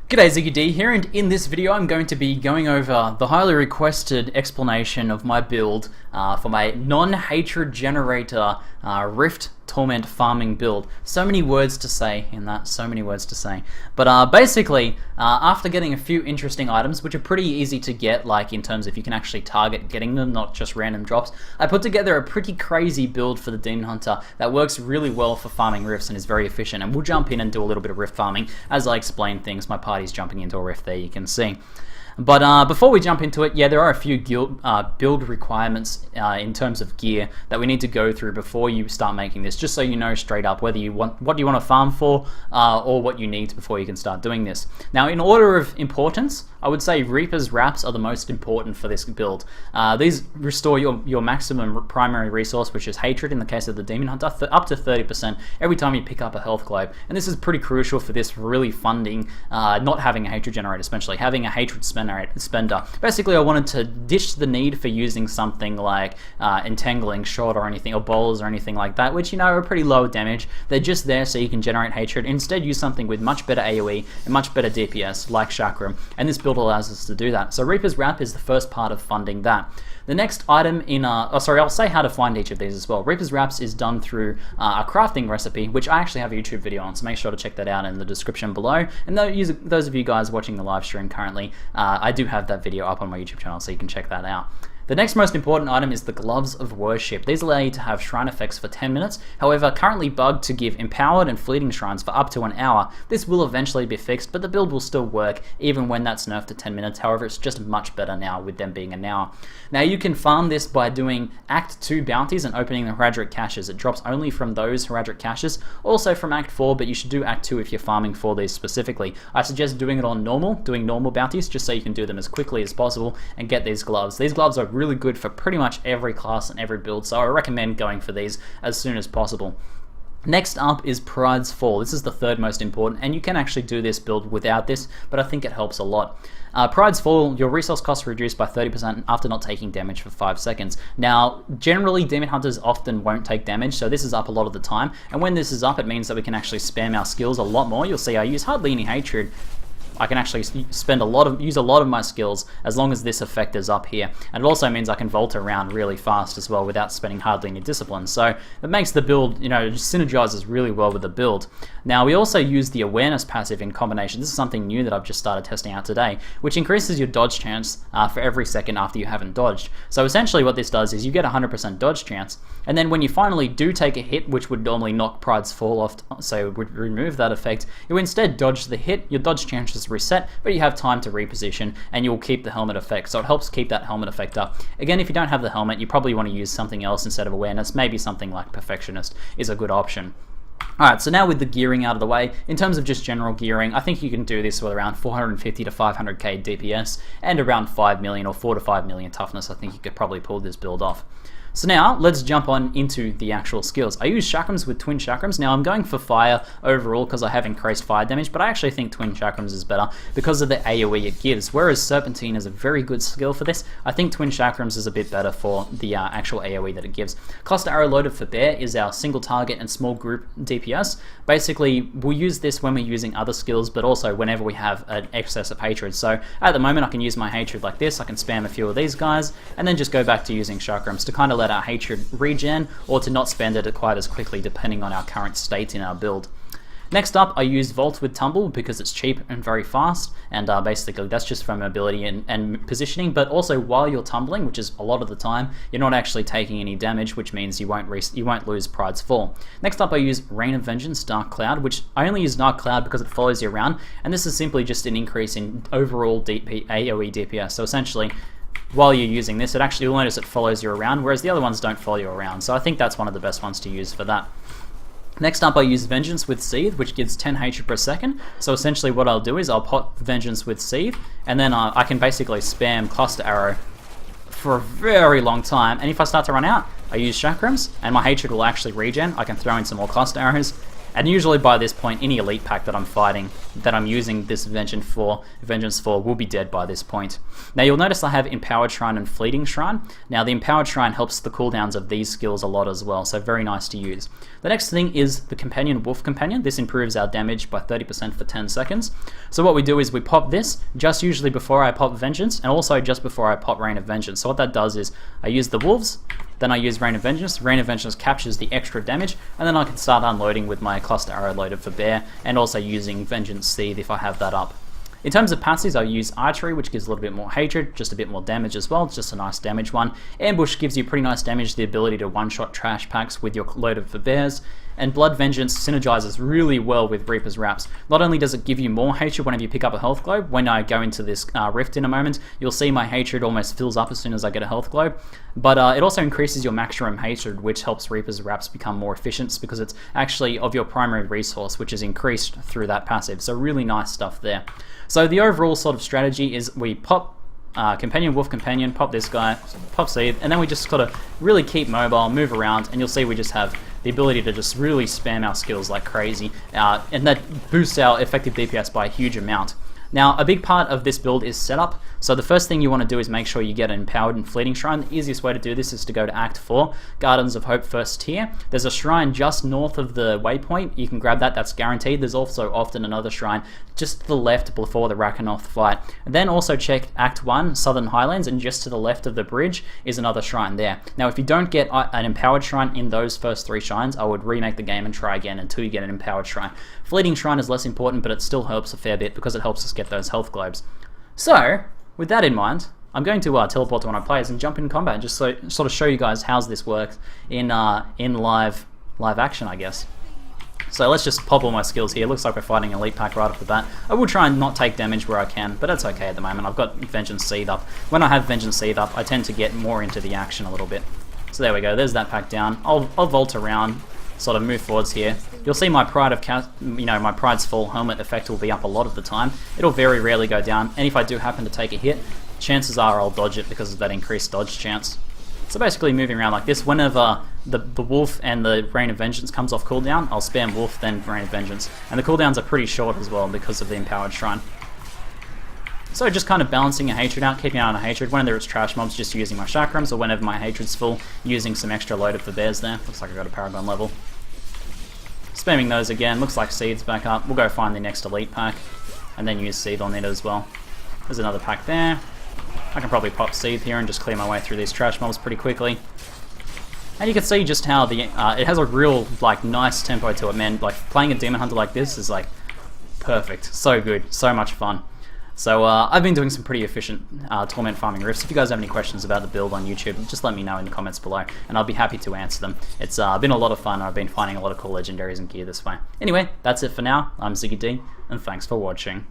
G'day, Ziggy D here, and in this video I'm going to be going over the highly requested explanation of my build for my non-hatred generator Rift Torment farming build. So many words to say in that, so many words to say. But basically, after getting a few interesting items, which are pretty easy to get, like in terms of you can actually target getting them, not just random drops, I put together a pretty crazy build for the Demon Hunter that works really well for farming rifts and is very efficient. And we'll jump in and do a little bit of rift farming as I explain things. My party's jumping into a rift there, you can see. But before we jump into it, yeah, there are a few build requirements in terms of gear that we need to go through before you start making this, just so you know straight up whether you want what you want to farm for or what you need before you can start doing this. Now, in order of importance, I would say Reaper's Wraps are the most important for this build. These restore your maximum primary resource, which is Hatred in the case of the Demon Hunter, up to 30% every time you pick up a health globe. And this is pretty crucial for this, really funding not having a Hatred generator, especially having a Hatred spender. Basically, I wanted to ditch the need for using something like Entangling Shot or anything, or Bowls or anything like that, which, you know, are pretty low damage. They're just there so you can generate Hatred. Instead, use something with much better AoE and much better DPS, like Chakram, and this build allows us to do that. So Reaper's Wrap is the first part of funding that. The next item in, I'll say how to find each of these as well. Reaper's Wraps is done through a crafting recipe, which I actually have a YouTube video on, so make sure to check that out in the description below. And those of you guys watching the live stream currently, I do have that video up on my YouTube channel, so you can check that out. The next most important item is the Gloves of Worship. These allow you to have shrine effects for 10 minutes, however currently bugged to give empowered and fleeting shrines for up to an hour. This will eventually be fixed, but the build will still work even when that's nerfed to 10 minutes, however it's just much better now with them being an hour. Now you can farm this by doing Act 2 bounties and opening the Heraldric caches. It drops only from those Heraldric caches, also from Act 4, but you should do Act 2 if you're farming for these specifically. I suggest doing it on doing normal bounties, just so you can do them as quickly as possible and get these gloves. These gloves are really good for pretty much every class and every build, so I recommend going for these as soon as possible. Next up is Pride's Fall. This is the third most important, and you can actually do this build without this, but I think it helps a lot. Pride's Fall, your resource costs are reduced by 30% after not taking damage for 5 seconds. Now, generally, Demon Hunters often won't take damage, so this is up a lot of the time, and when this is up, it means that we can actually spam our skills a lot more. You'll see I use hardly any Hatred. I can actually use a lot of my skills as long as this effect is up here. And it also means I can vault around really fast as well without spending hardly any discipline. So it makes the build, you know, just synergizes really well with the build. Now we also use the Awareness passive in combination. This is something new that I've just started testing out today, which increases your dodge chance for every second after you haven't dodged. So essentially what this does is you get 100% dodge chance, and then when you finally do take a hit, which would normally knock Pride's Fall off, so it would remove that effect, you instead dodge the hit, your dodge chance is reset, but you have time to reposition, and you'll keep the helmet effect, so it helps keep that helmet effect up. Again, if you don't have the helmet, you probably want to use something else instead of Awareness. Maybe something like Perfectionist is a good option. Alright, so now with the gearing out of the way, in terms of just general gearing, I think you can do this with around 450 to 500k DPS and around 5 million or 4 to 5 million toughness. I think you could probably pull this build off. So now, let's jump on into the actual skills. I use Chakrams with Twin Chakrams. Now, I'm going for Fire overall because I have increased fire damage, but I actually think Twin Chakrams is better because of the AoE it gives. Whereas Serpentine is a very good skill for this, I think Twin Chakrams is a bit better for the actual AoE that it gives. Cluster Arrow Loaded for Bear is our single target and small group DPS. Basically, we'll use this when we're using other skills, but also whenever we have an excess of Hatred. So, at the moment, I can use my Hatred like this. I can spam a few of these guys, and then just go back to using Chakrams to kind of let our Hatred regen, or to not spend it quite as quickly depending on our current state in our build. Next up, I use Vault with Tumble because it's cheap and very fast, and basically that's just for mobility and positioning, but also while you're tumbling, which is a lot of the time, you're not actually taking any damage, which means you won't lose Pride's Fall. Next up, I use Rain of Vengeance, Dark Cloud, which I only use Dark Cloud because it follows you around, and this is simply just an increase in overall AoE DPS. So essentially, while you're using this, you'll notice it follows you around, whereas the other ones don't follow you around. So I think that's one of the best ones to use for that. Next up, I use Vengeance with Seethe, which gives 10 Hatred per second. So essentially what I'll do is I'll pot Vengeance with Seethe, and then I can basically spam Cluster Arrow for a very long time. And if I start to run out, I use Chakrams, and my Hatred will actually regen. I can throw in some more Cluster Arrows, And usually by this point, any elite pack that I'm fighting, that I'm using this Vengeance for, will be dead by this point. Now you'll notice I have Empowered Shrine and Fleeting Shrine. Now the Empowered Shrine helps the cooldowns of these skills a lot as well, so very nice to use. The next thing is the Companion Wolf Companion. This improves our damage by 30% for 10 seconds. So what we do is we pop this just usually before I pop Vengeance, and also just before I pop Rain of Vengeance. So what that does is I use the Wolves, then I use Rain of Vengeance. Rain of Vengeance captures the extra damage, and then I can start unloading with my Cluster Arrow loaded for Bear, and also using Vengeance Seethe if I have that up. In terms of passives, I use Archery, which gives a little bit more hatred, just a bit more damage as well. It's just a nice damage one. Ambush gives you pretty nice damage, the ability to one-shot trash packs with your loaded for Bears. And Blood Vengeance synergizes really well with Reaper's Wraps. Not only does it give you more hatred whenever you pick up a health globe, when I go into this rift in a moment, you'll see my hatred almost fills up as soon as I get a health globe. But it also increases your maximum hatred, which helps Reaper's Wraps become more efficient because it's actually of your primary resource, which is increased through that passive. So really nice stuff there. So the overall sort of strategy is we pop Companion, Wolf Companion, pop this guy, pop Seethe, and then we just gotta really keep mobile, move around, and you'll see we just have the ability to just really spam our skills like crazy, and that boosts our effective DPS by a huge amount. Now, a big part of this build is setup, so the first thing you want to do is make sure you get an Empowered and Fleeting Shrine. The easiest way to do this is to go to Act 4, Gardens of Hope first tier. There's a shrine just north of the waypoint. You can grab that, that's guaranteed. There's also often another shrine just to the left before the Rakanoth fight. And then also check Act 1, Southern Highlands, and just to the left of the bridge is another shrine there. Now, if you don't get an Empowered Shrine in those first 3 shrines, I would remake the game and try again until you get an Empowered Shrine. Fleeting Shrine is less important, but it still helps a fair bit because it helps us get those health globes. So, with that in mind, I'm going to teleport to one of my players and jump in combat, just so sort of show you guys how this works in live action, I guess. So let's just pop all my skills here. Looks like we're fighting Elite Pack right off the bat. I will try and not take damage where I can, but that's okay at the moment. I've got Vengeance Seethe up. When I have Vengeance Seethe up, I tend to get more into the action a little bit. So there we go. There's that pack down. I'll vault around, sort of move forwards here. You'll see my my Pride's Fall helmet effect will be up a lot of the time. It'll very rarely go down, and if I do happen to take a hit, chances are I'll dodge it because of that increased dodge chance. So basically moving around like this, whenever the Wolf and the Rain of Vengeance comes off cooldown, I'll spam Wolf, then Rain of Vengeance. And the cooldowns are pretty short as well because of the Empowered Shrine. So just kind of balancing a hatred out, keeping out on a hatred. Whenever it's trash mobs, just using my chakrams, or whenever my hatred's full, using some extra loaded for bears there. Looks like I got a Paragon level. Spamming those again, looks like Seethe's back up. We'll go find the next elite pack, and then use Seethe on it as well. There's another pack there. I can probably pop Seethe here and just clear my way through these trash mobs pretty quickly. And you can see just how the it has a real nice tempo to it, man. Like playing a Demon Hunter like this is like perfect, so good, so much fun. So I've been doing some pretty efficient Torment farming rifts. If you guys have any questions about the build on YouTube, just let me know in the comments below, and I'll be happy to answer them. It's been a lot of fun. I've been finding a lot of cool legendaries and gear this way. Anyway, that's it for now. I'm Ziggy D, and thanks for watching.